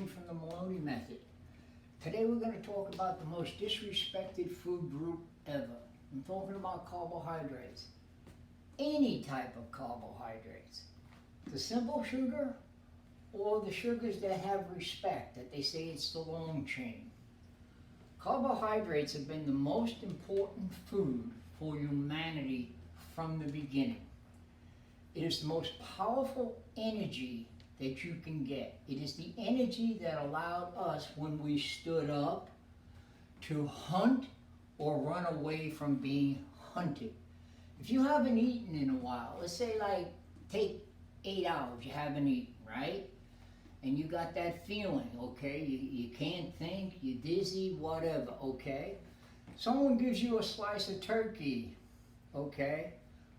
from the Moloney method. Today we're going to talk about the most disrespected food group ever. I'm talking about carbohydrates. Any type of carbohydrates. The simple sugar or the sugars that have respect, that they say it's the long chain. Carbohydrates have been the most important food for humanity from the beginning. It is the most powerful energy that you can get. It is the energy that allowed us, when we stood up, to hunt or run away from being hunted. If you haven't eaten in a while, let's say like take 8 hours, you haven't eaten, right? And you got that feeling, okay? You can't think, you're dizzy, whatever, okay? Someone gives you a slice of turkey, okay?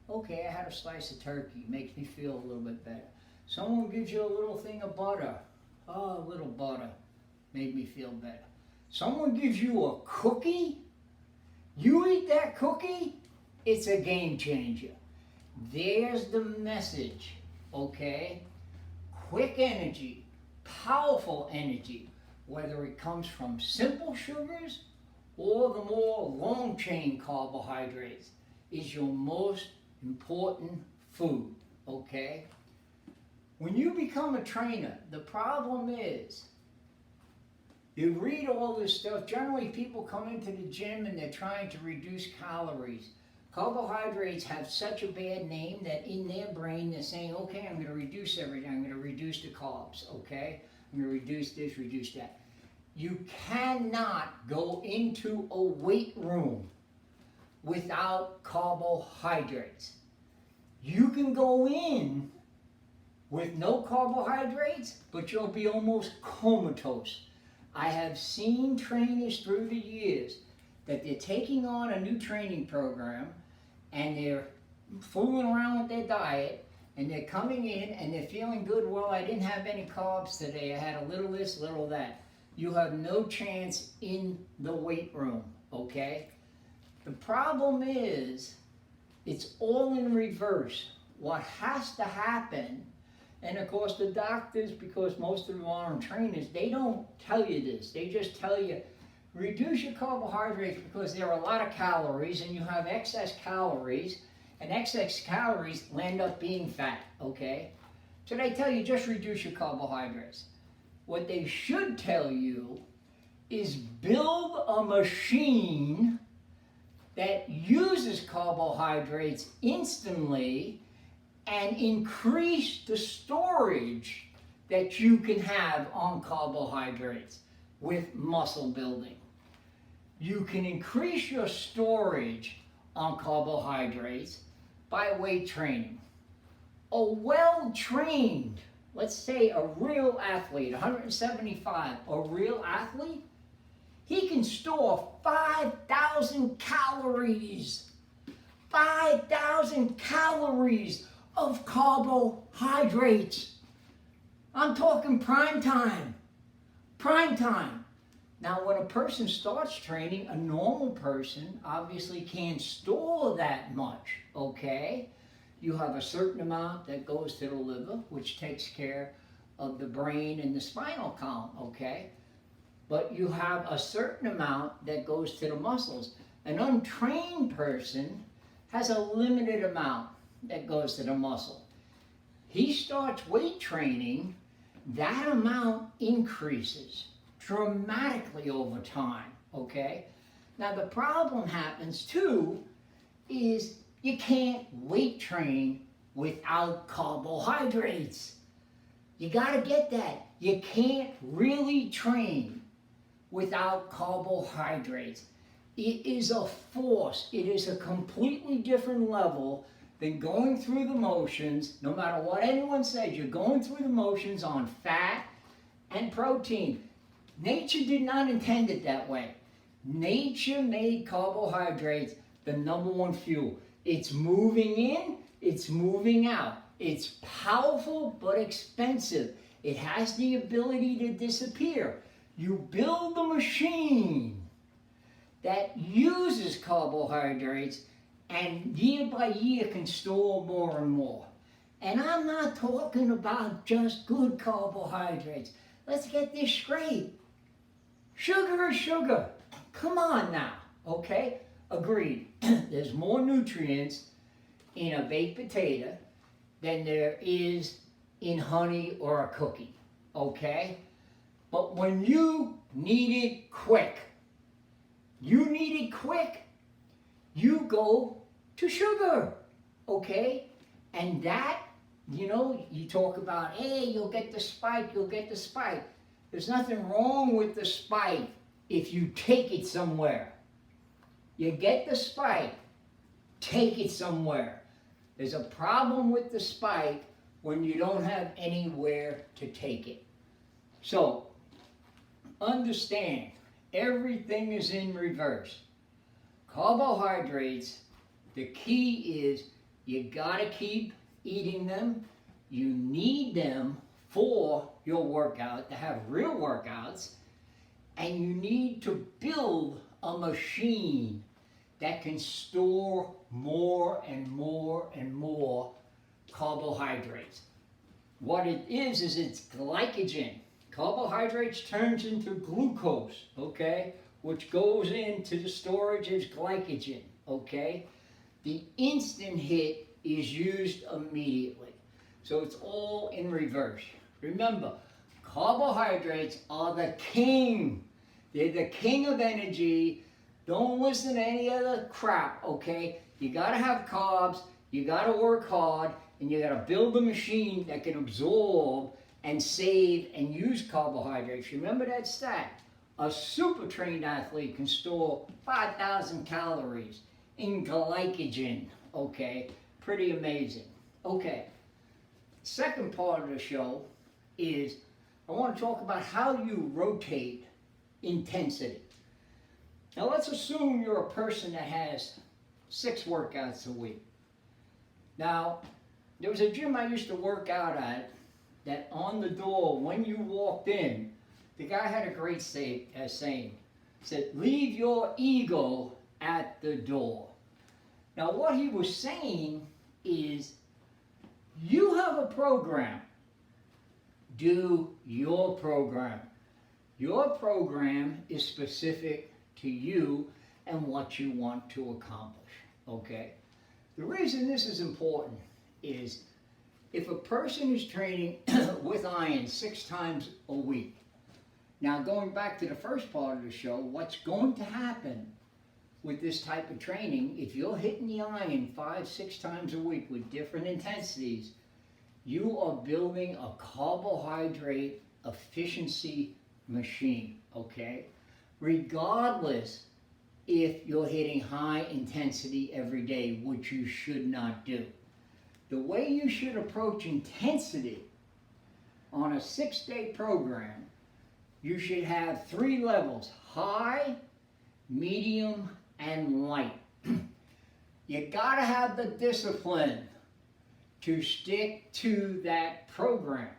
Okay, I had a slice of turkey, makes me feel a little bit better. Someone gives you a little thing of butter. Oh, a little butter made me feel better. Someone gives you a cookie. You eat that cookie, it's a game changer. There's the message, okay? Quick energy, powerful energy, whether it comes from simple sugars or the more long chain carbohydrates, is your most important food, okay? When you become a trainer, the problem is, you read all this stuff, generally people come into the gym and they're trying to reduce calories. Carbohydrates have such a bad name that in their brain they're saying, okay, I'm going to reduce everything, I'm going to reduce the carbs, okay? I'm going to reduce this, reduce that. You cannot go into a weight room without carbohydrates. You can go in with no carbohydrates, but you'll be almost comatose. I have seen trainers through the years that they're taking on a new training program and they're fooling around with their diet and they're coming in and they're feeling good. Well, I didn't have any carbs today. I had a little this, little that. You have no chance in the weight room, okay? The problem is, it's all in reverse. What has to happen, and of course the doctors, because most of them aren't trainers, they don't tell you this. They just tell you, reduce your carbohydrates because there are a lot of calories and you have excess calories, and excess calories end up being fat, okay? So they tell you just reduce your carbohydrates. What they should tell you is build a machine that uses carbohydrates instantly and increase the storage that you can have on carbohydrates with muscle building. You can increase your storage on carbohydrates by weight training. A well-trained, let's say a real athlete, 175, a real athlete, he can store 5,000 calories. 5,000 calories of carbohydrates. I'm talking prime time. Prime time. Now, when a person starts training, a normal person obviously can't store that much, okay? You have a certain amount that goes to the liver, which takes care of the brain and the spinal column, okay? But you have a certain amount that goes to the muscles. An untrained person has a limited amount that goes to the muscle. He starts weight training, that amount increases dramatically over time, okay? Now the problem happens too is you can't weight train without carbohydrates. You gotta get that. You can't really train without carbohydrates. It is a force. It is a completely different level than going through the motions. No matter what anyone says, you're going through the motions on fat and protein. Nature did not intend it that way. Nature made carbohydrates the #1 fuel. It's moving in, it's moving out. It's powerful but expensive. It has the ability to disappear. You build a machine that uses carbohydrates and year by year can store more and more. And I'm not talking about just good carbohydrates. Let's get this straight. Sugar is sugar. Come on now, okay? Agreed. There's more nutrients in a baked potato than there is in honey or a cookie, okay? But when you need it quick, you go to sugar, okay? And that, you talk about, hey, you'll get the spike. There's nothing wrong with the spike if you take it somewhere. You get the spike, take it somewhere. There's a problem with the spike when you don't have anywhere to take it. So, understand, everything is in reverse. Carbohydrates, the key is you gotta keep eating them. You need them for your workout, to have real workouts, and you need to build a machine that can store more and more and more carbohydrates. What it is it's glycogen. Carbohydrates turns into glucose, okay, which goes into the storage as glycogen, okay? The instant hit is used immediately. So it's all in reverse. Remember, carbohydrates are the king. They're the king of energy. Don't listen to any other crap, okay? You gotta have carbs, you gotta work hard, and you gotta build a machine that can absorb and save and use carbohydrates. Remember that stat. A super trained athlete can store 5,000 calories in glycogen, okay? Pretty amazing. Okay, second part of the show is I want to talk about how you rotate intensity. Now let's assume you're a person that has 6 workouts a week. Now, there was a gym I used to work out at that on the door, when you walked in, the guy had a great saying, said, leave your ego at the door. Now what he was saying is, you have a program. Do your program. Your program is specific to you and what you want to accomplish, okay? The reason this is important is if a person is training with iron 6 times a week, now going back to the first part of the show, what's going to happen with this type of training, if you're hitting the iron 5-6 times a week with different intensities, you are building a carbohydrate efficiency machine, okay? Regardless if you're hitting high intensity every day, which you should not do. The way you should approach intensity on a 6-day program, you should have 3 levels: high, medium, and light. You gotta have the discipline to stick to that program.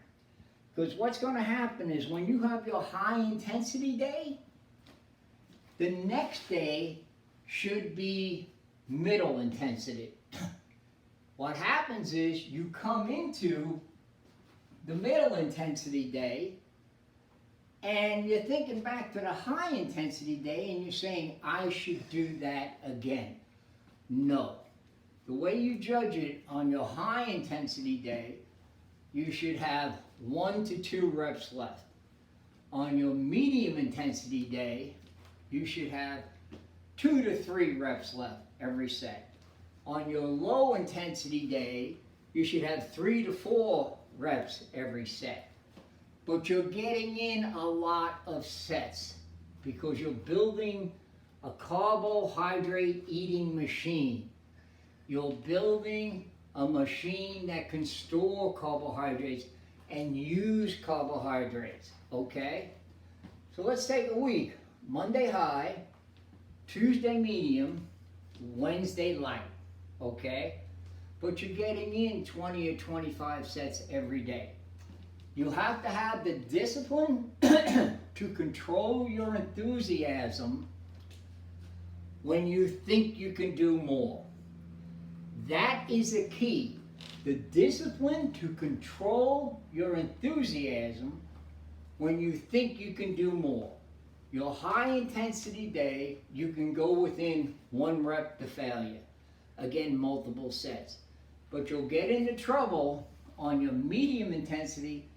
Because what's gonna happen is when you have your high intensity day, the next day should be middle intensity. What happens is you come into the middle intensity day and you're thinking back to the high intensity day and you're saying, I should do that again. No. The way you judge it on your high intensity day, you should have 1 to 2 reps left. On your medium intensity day, you should have 2 to 3 reps left every set. On your low intensity day, you should have 3 to 4 reps every set. But you're getting in a lot of sets because you're building a carbohydrate eating machine. You're building a machine that can store carbohydrates and use carbohydrates, okay? So let's take a week. Monday high, Tuesday medium, Wednesday light, okay? But you're getting in 20 or 25 sets every day. You have to have the discipline to control your enthusiasm when you think you can do more. That is the key. The discipline to control your enthusiasm when you think you can do more. Your high intensity day, you can go within 1 rep to failure. Again, multiple sets. But you'll get into trouble on your medium intensity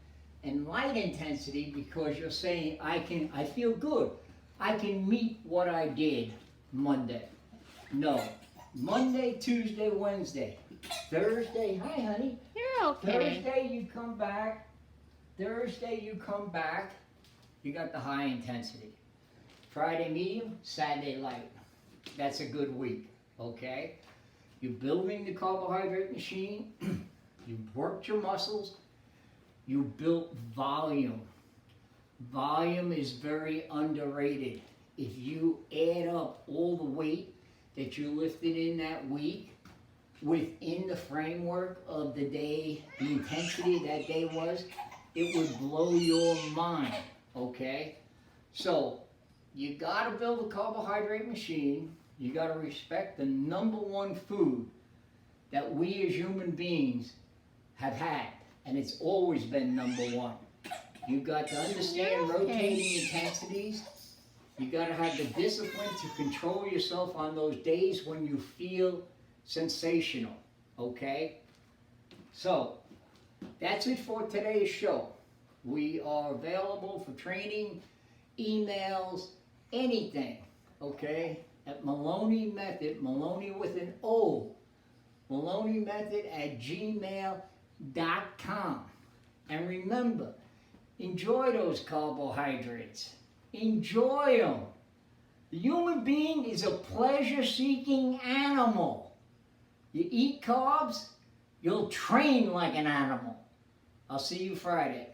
and light intensity because you're saying, I feel good. I can meet what I did Monday. No. Monday, Tuesday, Wednesday. Thursday, hi honey. You're okay. Thursday you come back. You got the high intensity. Friday medium, Saturday light. That's a good week, okay? You're building the carbohydrate machine. You worked your muscles. You built volume. Volume is very underrated. If you add up all the weight that you lifted in that week within the framework of the day, the intensity that day was, it would blow your mind, okay? So, you gotta build a carbohydrate machine. You gotta respect the #1 food that we as human beings have had, and it's always been #1. You've got to understand rotating intensities. You got to have the discipline to control yourself on those days when you feel sensational, okay? So, that's it for today's show. We are available for training, emails, anything, okay? At Moloney Method, Moloney with an O, moloney@gmail.com. And remember, enjoy those carbohydrates. Enjoy them. The human being is a pleasure-seeking animal. You eat carbs, you'll train like an animal. I'll see you Friday.